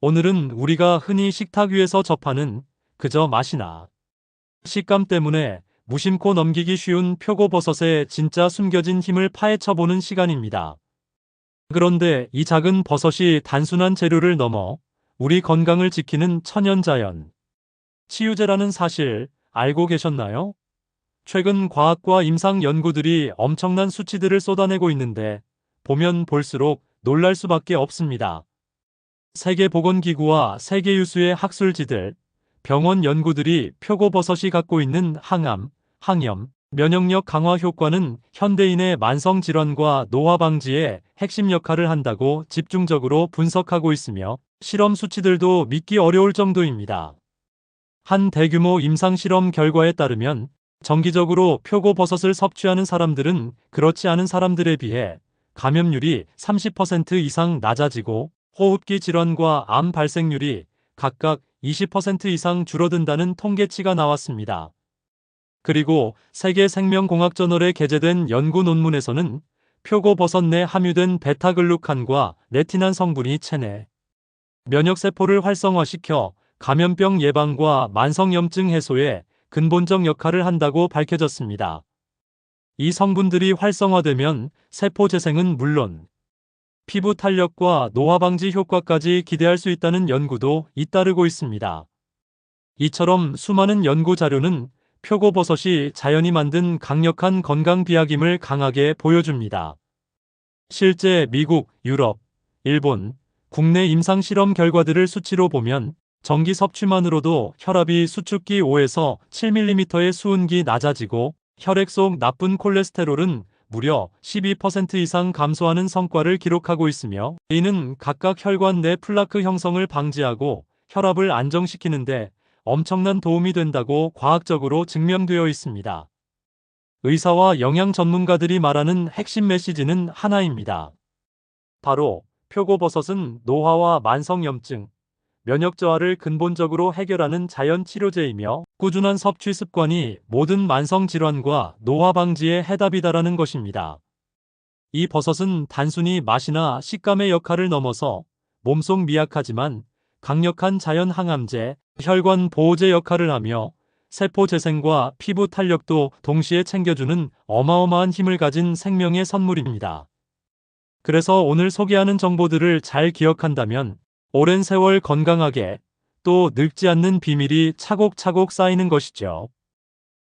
오늘은 우리가 흔히 식탁 위에서 접하는 그저 맛이나 식감 때문에 무심코 넘기기 쉬운 표고버섯의 진짜 숨겨진 힘을 파헤쳐보는 시간입니다. 그런데 이 작은 버섯이 단순한 재료를 넘어 우리 건강을 지키는 천연자연, 치유제라는 사실 알고 계셨나요? 최근 과학과 임상 연구들이 엄청난 수치들을 쏟아내고 있는데 보면 볼수록 놀랄 수밖에 없습니다. 세계보건기구와 세계 유수의 학술지들, 병원 연구들이 표고버섯이 갖고 있는 항암, 항염, 면역력 강화 효과는 현대인의 만성질환과 노화 방지에 핵심 역할을 한다고 집중적으로 분석하고 있으며 실험 수치들도 믿기 어려울 정도입니다. 한 대규모 임상실험 결과에 따르면 정기적으로 표고버섯을 섭취하는 사람들은 그렇지 않은 사람들에 비해 감염률이 30% 이상 낮아지고 호흡기 질환과 암 발생률이 각각 20% 이상 줄어든다는 통계치가 나왔습니다. 그리고 세계생명공학저널에 게재된 연구 논문에서는 표고버섯 내 함유된 베타글루칸과 레티난 성분이 체내 면역세포를 활성화시켜 감염병 예방과 만성염증 해소에 근본적 역할을 한다고 밝혀졌습니다. 이 성분들이 활성화되면 세포 재생은 물론 피부 탄력과 노화 방지 효과까지 기대할 수 있다는 연구도 잇따르고 있습니다. 이처럼 수많은 연구 자료는 표고버섯이 자연이 만든 강력한 건강 비약임을 강하게 보여줍니다. 실제 미국, 유럽, 일본, 국내 임상 실험 결과들을 수치로 보면 정기 섭취만으로도 혈압이 수축기 5에서 7mm의 수은기 낮아지고 혈액 속 나쁜 콜레스테롤은 무려 12% 이상 감소하는 성과를 기록하고 있으며 이는 각각 혈관 내 플라크 형성을 방지하고 혈압을 안정시키는데 엄청난 도움이 된다고 과학적으로 증명되어 있습니다. 의사와 영양 전문가들이 말하는 핵심 메시지는 하나입니다. 바로 표고버섯은 노화와 만성염증, 면역 저하를 근본적으로 해결하는 자연 치료제이며 꾸준한 섭취 습관이 모든 만성 질환과 노화 방지의 해답이다라는 것입니다. 이 버섯은 단순히 맛이나 식감의 역할을 넘어서 몸속 미약하지만 강력한 자연 항암제, 혈관 보호제 역할을 하며 세포 재생과 피부 탄력도 동시에 챙겨주는 어마어마한 힘을 가진 생명의 선물입니다. 그래서 오늘 소개하는 정보들을 잘 기억한다면 오랜 세월 건강하게 또 늙지 않는 비밀이 차곡차곡 쌓이는 것이죠.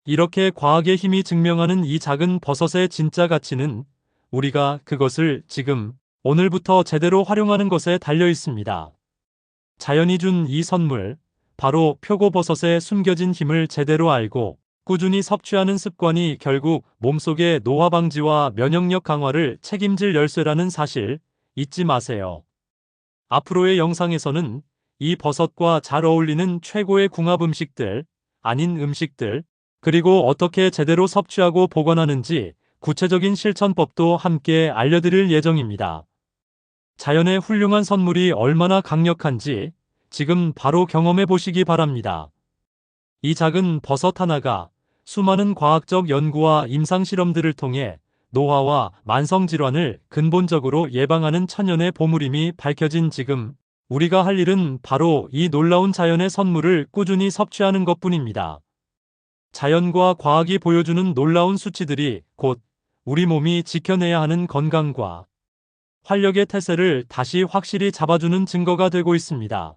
이렇게 과학의 힘이 증명하는 이 작은 버섯의 진짜 가치는 우리가 그것을 지금, 오늘부터 제대로 활용하는 것에 달려 있습니다. 자연이 준 이 선물, 바로 표고버섯의 숨겨진 힘을 제대로 알고 꾸준히 섭취하는 습관이 결국 몸속의 노화 방지와 면역력 강화를 책임질 열쇠라는 사실 잊지 마세요. 앞으로의 영상에서는 이 버섯과 잘 어울리는 최고의 궁합 음식들, 아닌 음식들, 그리고 어떻게 제대로 섭취하고 보관하는지 구체적인 실천법도 함께 알려드릴 예정입니다. 자연의 훌륭한 선물이 얼마나 강력한지 지금 바로 경험해 보시기 바랍니다. 이 작은 버섯 하나가 수많은 과학적 연구와 임상 실험들을 통해 노화와 만성질환을 근본적으로 예방하는 천연의 보물임이 밝혀진 지금 우리가 할 일은 바로 이 놀라운 자연의 선물을 꾸준히 섭취하는 것뿐입니다. 자연과 과학이 보여주는 놀라운 수치들이 곧 우리 몸이 지켜내야 하는 건강과 활력의 태세를 다시 확실히 잡아주는 증거가 되고 있습니다.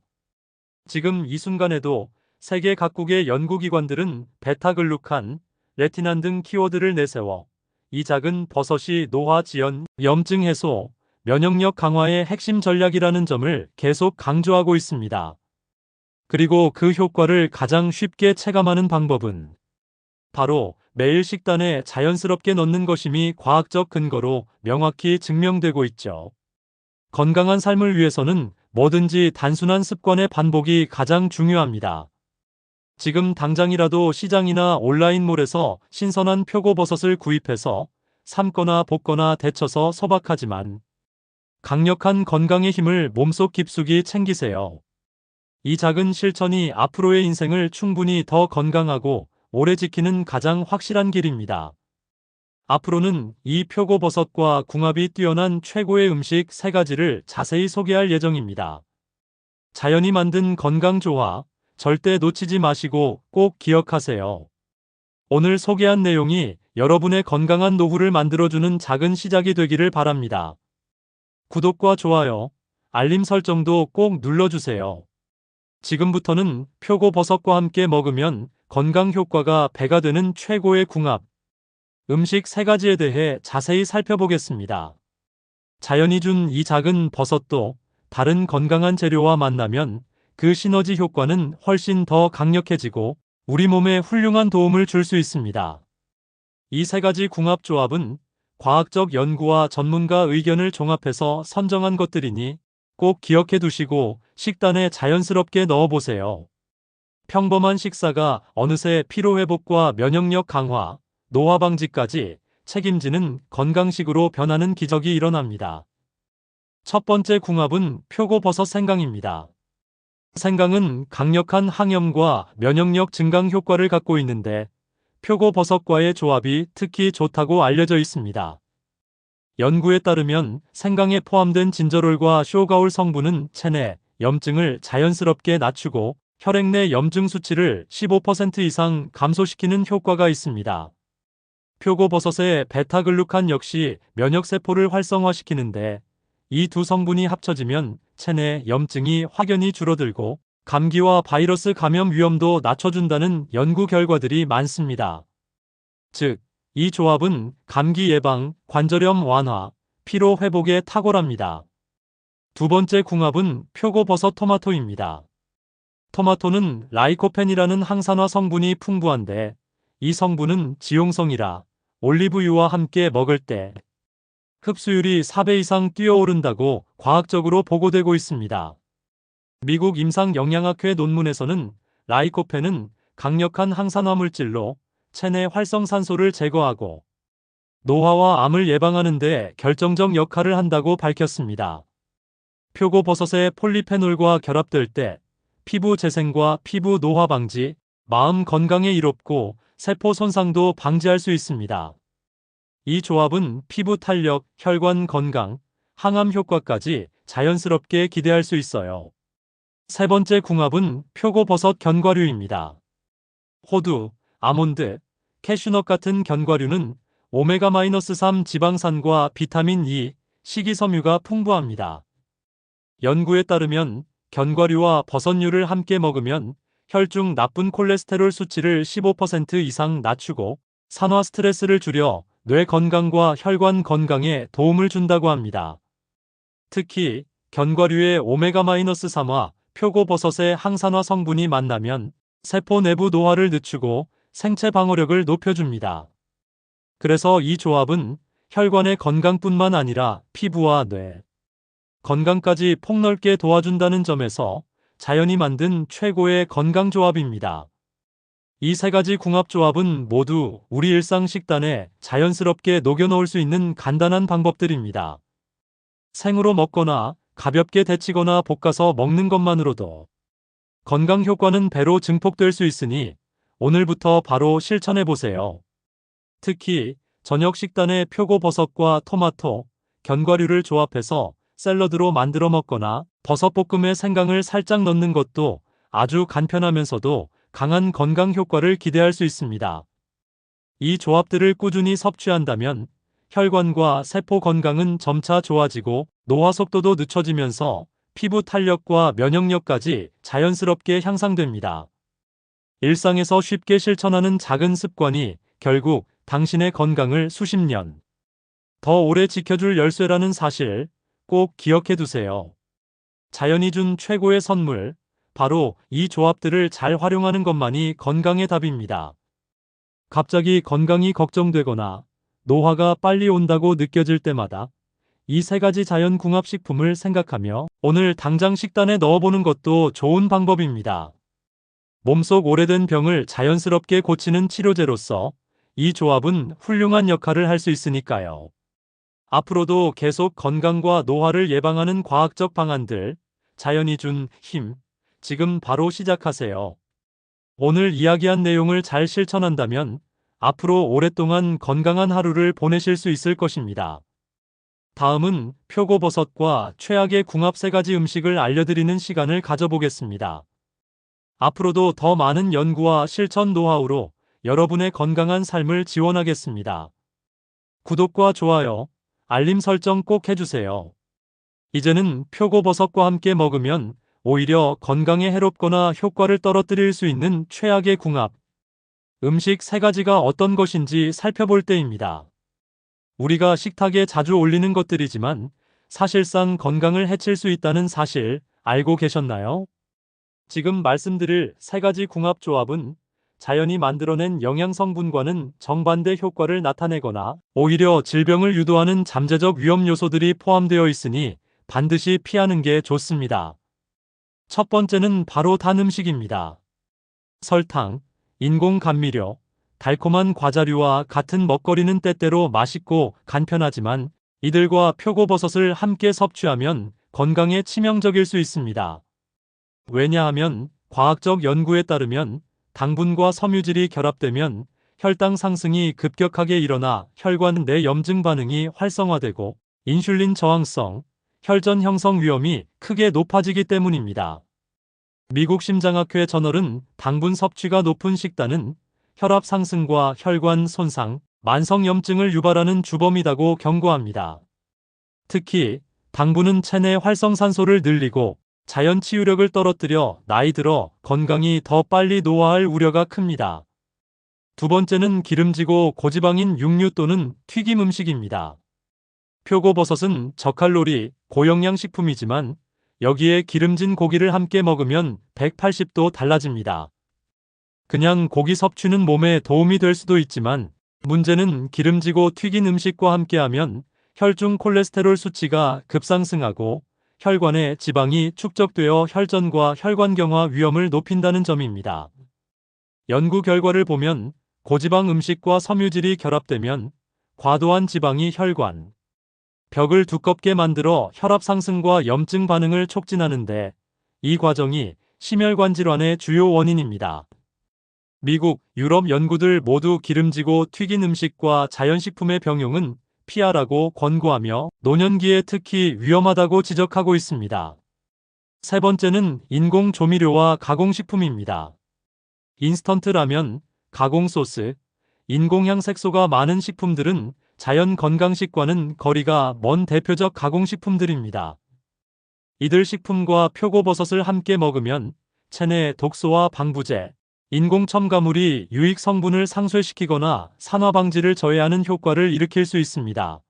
지금 이 순간에도 세계 각국의 연구기관들은 베타글루칸, 레티난 등 키워드를 내세워 이 작은 버섯이 노화 지연, 염증 해소, 면역력 강화의 핵심 전략이라는 점을 계속 강조하고 있습니다. 그리고 그 효과를 가장 쉽게 체감하는 방법은 바로 매일 식단에 자연스럽게 넣는 것임이 과학적 근거로 명확히 증명되고 있죠. 건강한 삶을 위해서는 뭐든지 단순한 습관의 반복이 가장 중요합니다. 지금 당장이라도 시장이나 온라인몰에서 신선한 표고버섯을 구입해서 삶거나 볶거나 데쳐서 소박하지만 강력한 건강의 힘을 몸속 깊숙이 챙기세요. 이 작은 실천이 앞으로의 인생을 충분히 더 건강하고 오래 지키는 가장 확실한 길입니다. 앞으로는 이 표고버섯과 궁합이 뛰어난 최고의 음식 3가지를 자세히 소개할 예정입니다. 자연이 만든 건강조화, 절대 놓치지 마시고 꼭 기억하세요. 오늘 소개한 내용이 여러분의 건강한 노후를 만들어주는 작은 시작이 되기를 바랍니다. 구독과 좋아요, 알림 설정도 꼭 눌러주세요. 지금부터는 표고버섯과 함께 먹으면 건강 효과가 배가 되는 최고의 궁합, 음식 3가지에 대해 자세히 살펴보겠습니다. 자연이 준 이 작은 버섯도 다른 건강한 재료와 만나면 그 시너지 효과는 훨씬 더 강력해지고 우리 몸에 훌륭한 도움을 줄 수 있습니다. 이 3가지 궁합 조합은 과학적 연구와 전문가 의견을 종합해서 선정한 것들이니 꼭 기억해 두시고 식단에 자연스럽게 넣어보세요. 평범한 식사가 어느새 피로회복과 면역력 강화, 노화 방지까지 책임지는 건강식으로 변하는 기적이 일어납니다. 첫 번째 궁합은 표고버섯 생강입니다. 생강은 강력한 항염과 면역력 증강 효과를 갖고 있는데 표고버섯과의 조합이 특히 좋다고 알려져 있습니다. 연구에 따르면 생강에 포함된 진저롤과 쇼가올 성분은 체내 염증을 자연스럽게 낮추고 혈액 내 염증 수치를 15% 이상 감소시키는 효과가 있습니다. 표고버섯의 베타글루칸 역시 면역세포를 활성화시키는데 이 두 성분이 합쳐지면 체내 염증이 확연히 줄어들고 감기와 바이러스 감염 위험도 낮춰준다는 연구 결과들이 많습니다. 즉, 이 조합은 감기 예방, 관절염 완화, 피로 회복에 탁월합니다. 두 번째 궁합은 표고버섯 토마토입니다. 토마토는 라이코펜이라는 항산화 성분이 풍부한데 이 성분은 지용성이라 올리브유와 함께 먹을 때 흡수율이 4배 이상 뛰어오른다고 과학적으로 보고되고 있습니다. 미국 임상영양학회 논문에서는 라이코펜은 강력한 항산화 물질로 체내 활성산소를 제거하고 노화와 암을 예방하는 데 결정적 역할을 한다고 밝혔습니다. 표고버섯의 폴리페놀과 결합될 때 피부 재생과 피부 노화 방지, 마음 건강에 이롭고 세포 손상도 방지할 수 있습니다. 이 조합은 피부 탄력, 혈관 건강, 항암 효과까지 자연스럽게 기대할 수 있어요. 세 번째 궁합은 표고버섯 견과류입니다. 호두, 아몬드, 캐슈넛 같은 견과류는 오메가-3 지방산과 비타민 E, 식이섬유가 풍부합니다. 연구에 따르면 견과류와 버섯류를 함께 먹으면 혈중 나쁜 콜레스테롤 수치를 15% 이상 낮추고 산화 스트레스를 줄여 뇌 건강과 혈관 건강에 도움을 준다고 합니다. 특히 견과류의 오메가-3와 표고버섯의 항산화 성분이 만나면 세포 내부 노화를 늦추고 생체 방어력을 높여줍니다. 그래서 이 조합은 혈관의 건강뿐만 아니라 피부와 뇌 건강까지 폭넓게 도와준다는 점에서 자연이 만든 최고의 건강조합입니다. 이 3가지 궁합조합은 모두 우리 일상 식단에 자연스럽게 녹여넣을 수 있는 간단한 방법들입니다. 생으로 먹거나 가볍게 데치거나 볶아서 먹는 것만으로도 건강 효과는 배로 증폭될 수 있으니 오늘부터 바로 실천해보세요. 특히 저녁 식단에 표고버섯과 토마토, 견과류를 조합해서 샐러드로 만들어 먹거나 버섯볶음에 생강을 살짝 넣는 것도 아주 간편하면서도 강한 건강 효과를 기대할 수 있습니다. 이 조합들을 꾸준히 섭취한다면 혈관과 세포 건강은 점차 좋아지고 노화 속도도 늦춰지면서 피부 탄력과 면역력까지 자연스럽게 향상됩니다. 일상에서 쉽게 실천하는 작은 습관이 결국 당신의 건강을 수십 년 더 오래 지켜줄 열쇠라는 사실 꼭 기억해 두세요. 자연이 준 최고의 선물, 바로 이 조합들을 잘 활용하는 것만이 건강의 답입니다. 갑자기 건강이 걱정되거나 노화가 빨리 온다고 느껴질 때마다 이 3가지 자연 궁합식품을 생각하며 오늘 당장 식단에 넣어보는 것도 좋은 방법입니다. 몸속 오래된 병을 자연스럽게 고치는 치료제로서 이 조합은 훌륭한 역할을 할 수 있으니까요. 앞으로도 계속 건강과 노화를 예방하는 과학적 방안들, 자연이 준 힘, 지금 바로 시작하세요. 오늘 이야기한 내용을 잘 실천한다면 앞으로 오랫동안 건강한 하루를 보내실 수 있을 것입니다. 다음은 표고버섯과 최악의 궁합 3가지 음식을 알려드리는 시간을 가져보겠습니다. 앞으로도 더 많은 연구와 실천 노하우로 여러분의 건강한 삶을 지원하겠습니다. 구독과 좋아요, 알림 설정 꼭 해주세요. 이제는 표고버섯과 함께 먹으면 오히려 건강에 해롭거나 효과를 떨어뜨릴 수 있는 최악의 궁합 음식 3가지가 어떤 것인지 살펴볼 때입니다. 우리가 식탁에 자주 올리는 것들이지만 사실상 건강을 해칠 수 있다는 사실 알고 계셨나요? 지금 말씀드릴 3가지 궁합 조합은 자연이 만들어낸 영양 성분과는 정반대 효과를 나타내거나 오히려 질병을 유도하는 잠재적 위험 요소들이 포함되어 있으니 반드시 피하는 게 좋습니다. 첫 번째는 바로 단 음식입니다. 설탕, 인공 감미료, 달콤한 과자류와 같은 먹거리는 때때로 맛있고 간편하지만 이들과 표고버섯을 함께 섭취하면 건강에 치명적일 수 있습니다. 왜냐하면 과학적 연구에 따르면 당분과 섬유질이 결합되면 혈당 상승이 급격하게 일어나 혈관 내 염증 반응이 활성화되고 인슐린 저항성, 혈전 형성 위험이 크게 높아지기 때문입니다. 미국 심장학회 저널은 당분 섭취가 높은 식단은 혈압 상승과 혈관 손상, 만성염증을 유발하는 주범이라고 경고합니다. 특히 당분은 체내 활성산소를 늘리고 자연 치유력을 떨어뜨려 나이 들어 건강이 더 빨리 노화할 우려가 큽니다. 두 번째는 기름지고 고지방인 육류 또는 튀김 음식입니다. 표고버섯은 저칼로리, 고영양 식품이지만 여기에 기름진 고기를 함께 먹으면 180도 달라집니다. 그냥 고기 섭취는 몸에 도움이 될 수도 있지만 문제는 기름지고 튀긴 음식과 함께하면 혈중 콜레스테롤 수치가 급상승하고 혈관에 지방이 축적되어 혈전과 혈관경화 위험을 높인다는 점입니다. 연구 결과를 보면 고지방 음식과 섬유질이 결합되면 과도한 지방이 혈관 벽을 두껍게 만들어 혈압 상승과 염증 반응을 촉진하는데 이 과정이 심혈관 질환의 주요 원인입니다. 미국, 유럽 연구들 모두 기름지고 튀긴 음식과 자연식품의 병용은 피하라고 권고하며 노년기에 특히 위험하다고 지적하고 있습니다. 세 번째는 인공 조미료와 가공식품입니다. 인스턴트 라면, 가공 소스, 인공향 색소가 많은 식품들은 자연 건강식과는 거리가 먼 대표적 가공식품들입니다. 이들 식품과 표고버섯을 함께 먹으면 체내 독소와 방부제, 인공 첨가물이 유익 성분을 상쇄시키거나 산화 방지를 저해하는 효과를 일으킬 수 있습니다.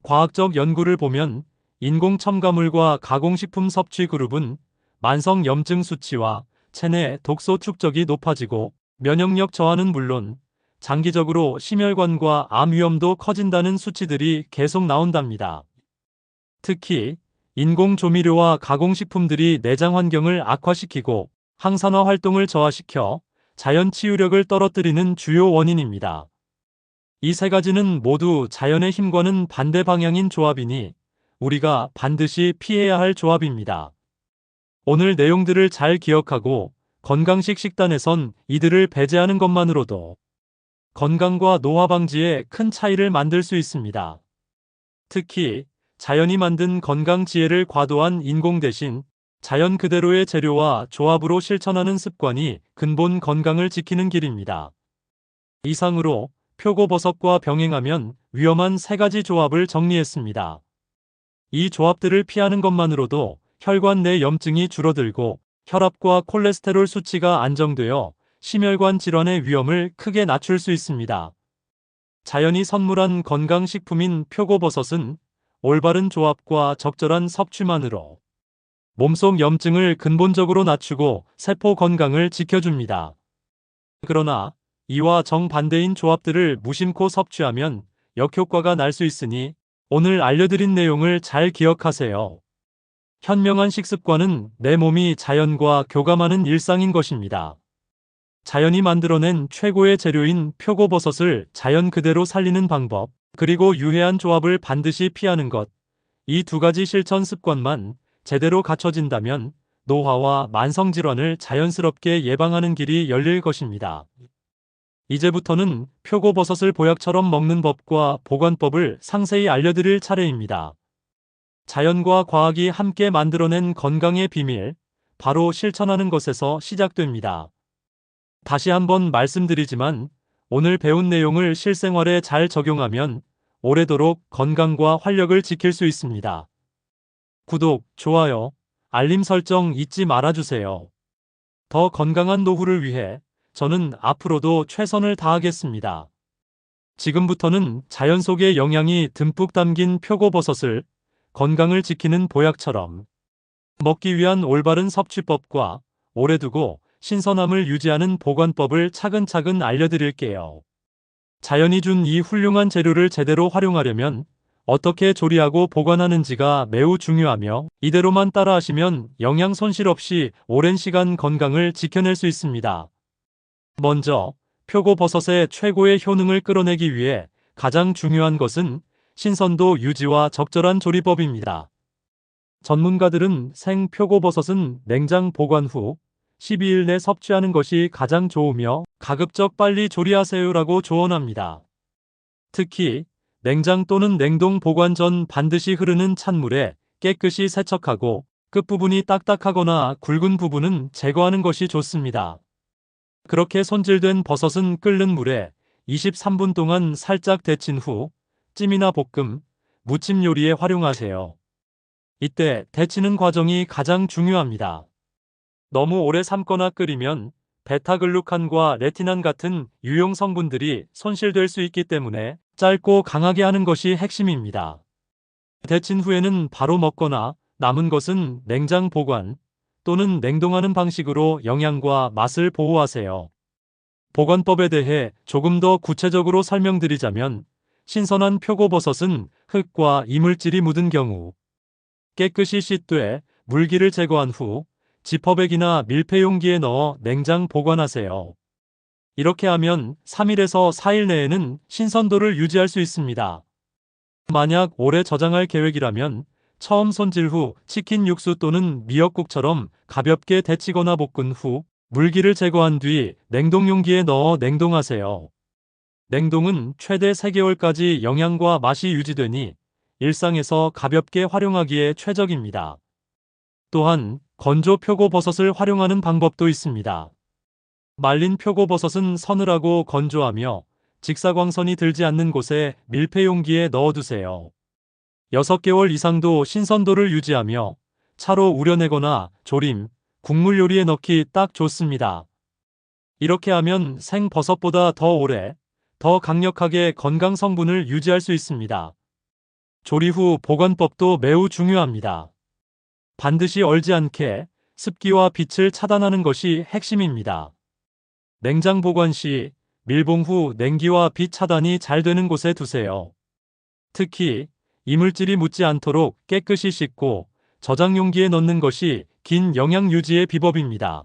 과학적 연구를 보면 인공 첨가물과 가공식품 섭취 그룹은 만성 염증 수치와 체내 독소 축적이 높아지고 면역력 저하는 물론 장기적으로 심혈관과 암 위험도 커진다는 수치들이 계속 나온답니다. 특히 인공 조미료와 가공식품들이 내장 환경을 악화시키고 항산화 활동을 저하시켜 자연 치유력을 떨어뜨리는 주요 원인입니다. 이 3가지는 모두 자연의 힘과는 반대 방향인 조합이니 우리가 반드시 피해야 할 조합입니다. 오늘 내용들을 잘 기억하고 건강식 식단에선 이들을 배제하는 것만으로도 건강과 노화 방지에 큰 차이를 만들 수 있습니다. 특히 자연이 만든 건강 지혜를 과도한 인공 대신 자연 그대로의 재료와 조합으로 실천하는 습관이 근본 건강을 지키는 길입니다. 이상으로 표고버섯과 병행하면 위험한 3가지 조합을 정리했습니다. 이 조합들을 피하는 것만으로도 혈관 내 염증이 줄어들고 혈압과 콜레스테롤 수치가 안정되어 심혈관 질환의 위험을 크게 낮출 수 있습니다. 자연이 선물한 건강식품인 표고버섯은 올바른 조합과 적절한 섭취만으로 몸속 염증을 근본적으로 낮추고 세포 건강을 지켜줍니다. 그러나 이와 정반대인 조합들을 무심코 섭취하면 역효과가 날 수 있으니 오늘 알려드린 내용을 잘 기억하세요. 현명한 식습관은 내 몸이 자연과 교감하는 일상인 것입니다. 자연이 만들어낸 최고의 재료인 표고버섯을 자연 그대로 살리는 방법, 그리고 유해한 조합을 반드시 피하는 것, 이 2가지 실천 습관만 제대로 갖춰진다면 노화와 만성질환을 자연스럽게 예방하는 길이 열릴 것입니다. 이제부터는 표고버섯을 보약처럼 먹는 법과 보관법을 상세히 알려드릴 차례입니다. 자연과 과학이 함께 만들어낸 건강의 비밀, 바로 실천하는 것에서 시작됩니다. 다시 한번 말씀드리지만 오늘 배운 내용을 실생활에 잘 적용하면 오래도록 건강과 활력을 지킬 수 있습니다. 구독, 좋아요, 알림 설정 잊지 말아주세요. 더 건강한 노후를 위해 저는 앞으로도 최선을 다하겠습니다. 지금부터는 자연 속의 영양이 듬뿍 담긴 표고버섯을 건강을 지키는 보약처럼 먹기 위한 올바른 섭취법과 오래 두고 신선함을 유지하는 보관법을 차근차근 알려드릴게요. 자연이 준 이 훌륭한 재료를 제대로 활용하려면 어떻게 조리하고 보관하는지가 매우 중요하며 이대로만 따라하시면 영양 손실 없이 오랜 시간 건강을 지켜낼 수 있습니다. 먼저 표고버섯의 최고의 효능을 끌어내기 위해 가장 중요한 것은 신선도 유지와 적절한 조리법입니다. 전문가들은 생 표고버섯은 냉장 보관 후 12일 내 섭취하는 것이 가장 좋으며 가급적 빨리 조리하세요라고 조언합니다. 특히 냉장 또는 냉동 보관 전 반드시 흐르는 찬물에 깨끗이 세척하고 끝부분이 딱딱하거나 굵은 부분은 제거하는 것이 좋습니다. 그렇게 손질된 버섯은 끓는 물에 23분 동안 살짝 데친 후 찜이나 볶음, 무침 요리에 활용하세요. 이때 데치는 과정이 가장 중요합니다. 너무 오래 삶거나 끓이면 베타글루칸과 레티난 같은 유용 성분들이 손실될 수 있기 때문에 짧고 강하게 하는 것이 핵심입니다. 데친 후에는 바로 먹거나 남은 것은 냉장 보관 또는 냉동하는 방식으로 영양과 맛을 보호하세요. 보관법에 대해 조금 더 구체적으로 설명드리자면 신선한 표고버섯은 흙과 이물질이 묻은 경우 깨끗이 씻되 물기를 제거한 후 지퍼백이나 밀폐용기에 넣어 냉장 보관하세요. 이렇게 하면 3일에서 4일 내에는 신선도를 유지할 수 있습니다. 만약 오래 저장할 계획이라면 처음 손질 후 치킨 육수 또는 미역국처럼 가볍게 데치거나 볶은 후 물기를 제거한 뒤 냉동용기에 넣어 냉동하세요. 냉동은 최대 3개월까지 영양과 맛이 유지되니 일상에서 가볍게 활용하기에 최적입니다. 또한 건조 표고버섯을 활용하는 방법도 있습니다. 말린 표고버섯은 서늘하고 건조하며 직사광선이 들지 않는 곳에 밀폐용기에 넣어두세요. 6개월 이상도 신선도를 유지하며 차로 우려내거나 조림, 국물 요리에 넣기 딱 좋습니다. 이렇게 하면 생버섯보다 더 오래, 더 강력하게 건강 성분을 유지할 수 있습니다. 조리 후 보관법도 매우 중요합니다. 반드시 얼지 않게 습기와 빛을 차단하는 것이 핵심입니다. 냉장 보관 시 밀봉 후 냉기와 빛 차단이 잘 되는 곳에 두세요. 특히 이물질이 묻지 않도록 깨끗이 씻고 저장 용기에 넣는 것이 긴 영양 유지의 비법입니다.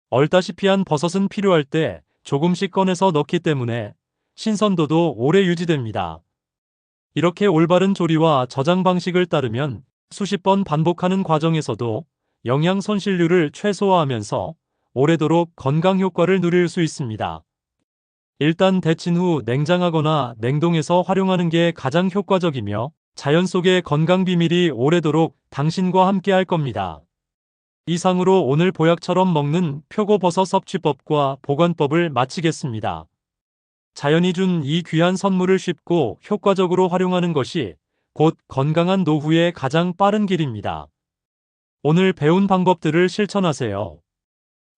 얼다시피 한 버섯은 필요할 때 조금씩 꺼내서 넣기 때문에 신선도도 오래 유지됩니다. 이렇게 올바른 조리와 저장 방식을 따르면 수십 번 반복하는 과정에서도 영양 손실률을 최소화하면서 오래도록 건강 효과를 누릴 수 있습니다. 일단 데친 후 냉장하거나 냉동해서 활용하는 게 가장 효과적이며 자연 속의 건강 비밀이 오래도록 당신과 함께 할 겁니다. 이상으로 오늘 보약처럼 먹는 표고버섯 섭취법과 보관법을 마치겠습니다. 자연이 준 이 귀한 선물을 쉽고 효과적으로 활용하는 것이 곧 건강한 노후의 가장 빠른 길입니다. 오늘 배운 방법들을 실천하세요.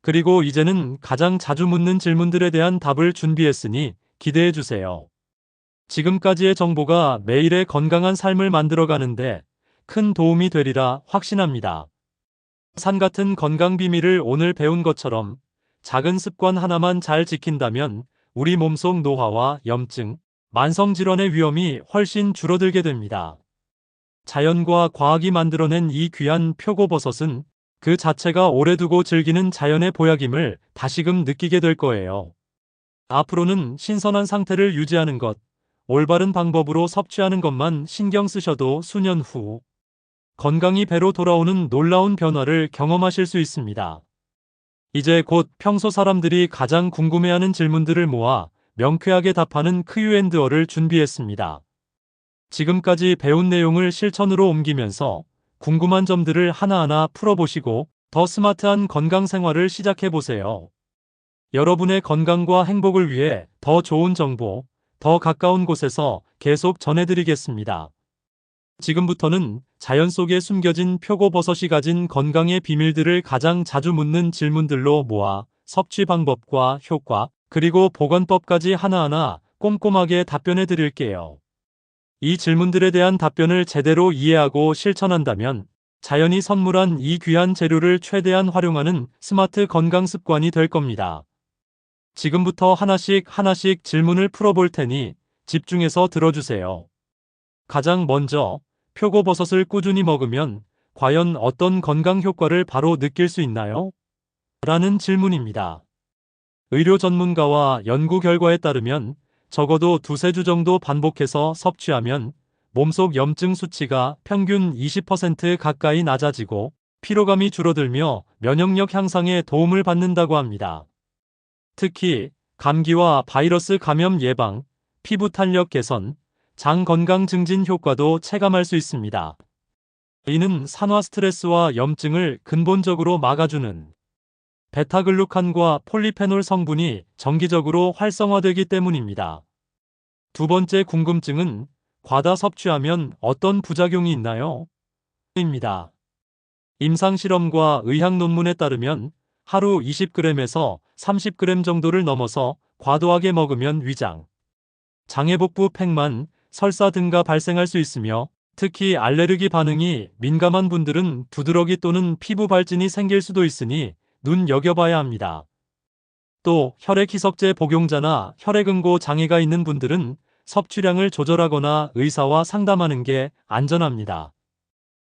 그리고 이제는 가장 자주 묻는 질문들에 대한 답을 준비했으니 기대해 주세요. 지금까지의 정보가 매일의 건강한 삶을 만들어가는데 큰 도움이 되리라 확신합니다. 산 같은 건강 비밀을 오늘 배운 것처럼 작은 습관 하나만 잘 지킨다면 우리 몸속 노화와 염증, 만성질환의 위험이 훨씬 줄어들게 됩니다. 자연과 과학이 만들어낸 이 귀한 표고버섯은 그 자체가 오래 두고 즐기는 자연의 보약임을 다시금 느끼게 될 거예요. 앞으로는 신선한 상태를 유지하는 것, 올바른 방법으로 섭취하는 것만 신경 쓰셔도 수년 후 건강이 배로 돌아오는 놀라운 변화를 경험하실 수 있습니다. 이제 곧 평소 사람들이 가장 궁금해하는 질문들을 모아 명쾌하게 답하는 Q&A를 준비했습니다. 지금까지 배운 내용을 실천으로 옮기면서 궁금한 점들을 하나하나 풀어보시고 더 스마트한 건강 생활을 시작해보세요. 여러분의 건강과 행복을 위해 더 좋은 정보, 더 가까운 곳에서 계속 전해드리겠습니다. 지금부터는 자연 속에 숨겨진 표고버섯이 가진 건강의 비밀들을 가장 자주 묻는 질문들로 모아 섭취 방법과 효과, 그리고 보관법까지 하나하나 꼼꼼하게 답변해 드릴게요. 이 질문들에 대한 답변을 제대로 이해하고 실천한다면 자연이 선물한 이 귀한 재료를 최대한 활용하는 스마트 건강 습관이 될 겁니다. 지금부터 하나씩 하나씩 질문을 풀어볼 테니 집중해서 들어주세요. 가장 먼저 표고버섯을 꾸준히 먹으면 과연 어떤 건강 효과를 바로 느낄 수 있나요? 라는 질문입니다. 의료 전문가와 연구 결과에 따르면 적어도 두세 주 정도 반복해서 섭취하면 몸속 염증 수치가 평균 20% 가까이 낮아지고 피로감이 줄어들며 면역력 향상에 도움을 받는다고 합니다. 특히 감기와 바이러스 감염 예방, 피부 탄력 개선, 장 건강 증진 효과도 체감할 수 있습니다. 이는 산화 스트레스와 염증을 근본적으로 막아주는 베타글루칸과 폴리페놀 성분이 정기적으로 활성화되기 때문입니다. 두 번째 궁금증은 과다 섭취하면 어떤 부작용이 있나요? 입니다. 임상실험과 의학 논문에 따르면 하루 20g에서 30g 정도를 넘어서 과도하게 먹으면 위장, 장애복부 팽만, 설사 등가 발생할 수 있으며 특히 알레르기 반응이 민감한 분들은 두드러기 또는 피부 발진이 생길 수도 있으니 눈여겨봐야 합니다. 또 혈액희석제 복용자나 혈액응고 장애가 있는 분들은 섭취량을 조절하거나 의사와 상담하는 게 안전합니다.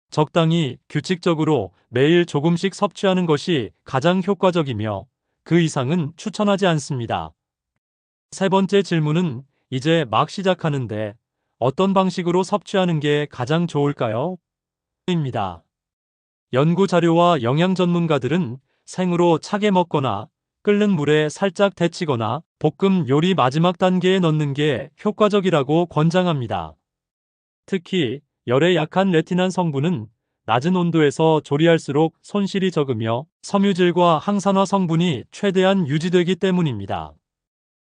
적당히 규칙적으로 매일 조금씩 섭취하는 것이 가장 효과적이며 그 이상은 추천하지 않습니다. 세 번째 질문은 이제 막 시작하는데 어떤 방식으로 섭취하는 게 가장 좋을까요? 입니다. 연구 자료와 영양 전문가들은 생으로 차게 먹거나 끓는 물에 살짝 데치거나 볶음 요리 마지막 단계에 넣는 게 효과적이라고 권장합니다. 특히 열에 약한 레티난 성분은 낮은 온도에서 조리할수록 손실이 적으며 섬유질과 항산화 성분이 최대한 유지되기 때문입니다.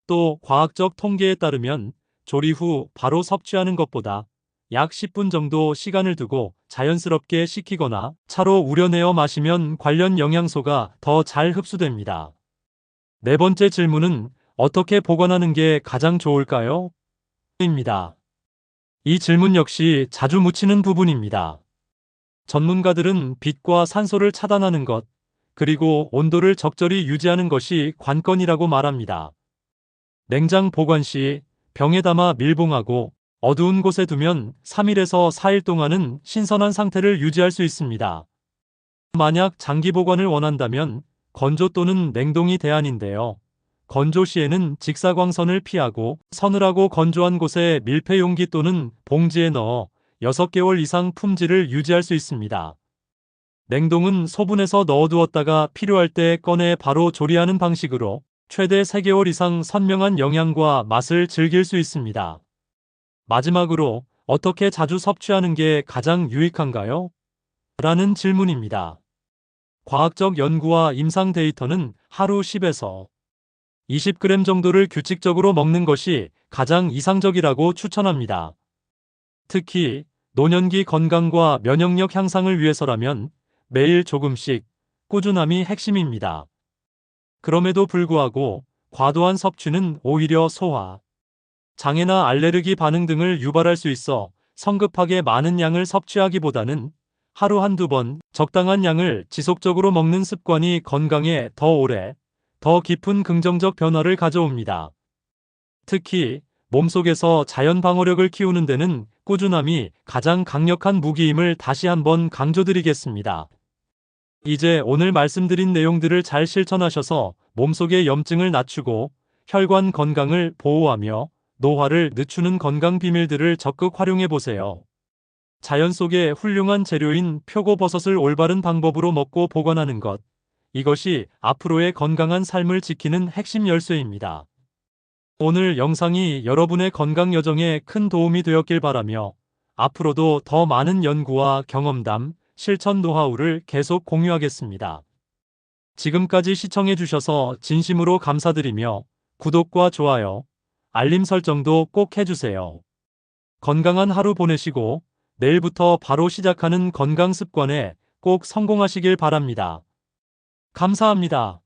또 과학적 통계에 따르면 조리 후 바로 섭취하는 것보다 약 10분 정도 시간을 두고 자연스럽게 식히거나 차로 우려내어 마시면 관련 영양소가 더 잘 흡수됩니다. 네 번째 질문은 어떻게 보관하는 게 가장 좋을까요? 입니다. 이 질문 역시 자주 묻히는 부분입니다. 전문가들은 빛과 산소를 차단하는 것, 그리고 온도를 적절히 유지하는 것이 관건이라고 말합니다. 냉장 보관 시 병에 담아 밀봉하고 어두운 곳에 두면 3일에서 4일 동안은 신선한 상태를 유지할 수 있습니다. 만약 장기 보관을 원한다면 건조 또는 냉동이 대안인데요. 건조 시에는 직사광선을 피하고 서늘하고 건조한 곳에 밀폐 용기 또는 봉지에 넣어 6개월 이상 품질을 유지할 수 있습니다. 냉동은 소분해서 넣어두었다가 필요할 때 꺼내 바로 조리하는 방식으로 최대 3개월 이상 선명한 영양과 맛을 즐길 수 있습니다. 마지막으로 어떻게 자주 섭취하는 게 가장 유익한가요? 라는 질문입니다. 과학적 연구와 임상 데이터는 하루 10에서 20g 정도를 규칙적으로 먹는 것이 가장 이상적이라고 추천합니다. 특히 노년기 건강과 면역력 향상을 위해서라면 매일 조금씩 꾸준함이 핵심입니다. 그럼에도 불구하고 과도한 섭취는 오히려 소화, 장애나 알레르기 반응 등을 유발할 수 있어 성급하게 많은 양을 섭취하기보다는 하루 한두 번 적당한 양을 지속적으로 먹는 습관이 건강에 더 오래, 더 깊은 긍정적 변화를 가져옵니다. 특히 몸속에서 자연 방어력을 키우는 데는 꾸준함이 가장 강력한 무기임을 다시 한번 강조드리겠습니다. 이제 오늘 말씀드린 내용들을 잘 실천하셔서 몸속의 염증을 낮추고 혈관 건강을 보호하며 노화를 늦추는 건강 비밀들을 적극 활용해 보세요. 자연 속의 훌륭한 재료인 표고버섯을 올바른 방법으로 먹고 보관하는 것, 이것이 앞으로의 건강한 삶을 지키는 핵심 열쇠입니다. 오늘 영상이 여러분의 건강 여정에 큰 도움이 되었길 바라며 앞으로도 더 많은 연구와 경험담, 실천 노하우를 계속 공유하겠습니다. 지금까지 시청해주셔서 진심으로 감사드리며 구독과 좋아요, 알림 설정도 꼭 해주세요. 건강한 하루 보내시고 내일부터 바로 시작하는 건강 습관에 꼭 성공하시길 바랍니다. 감사합니다.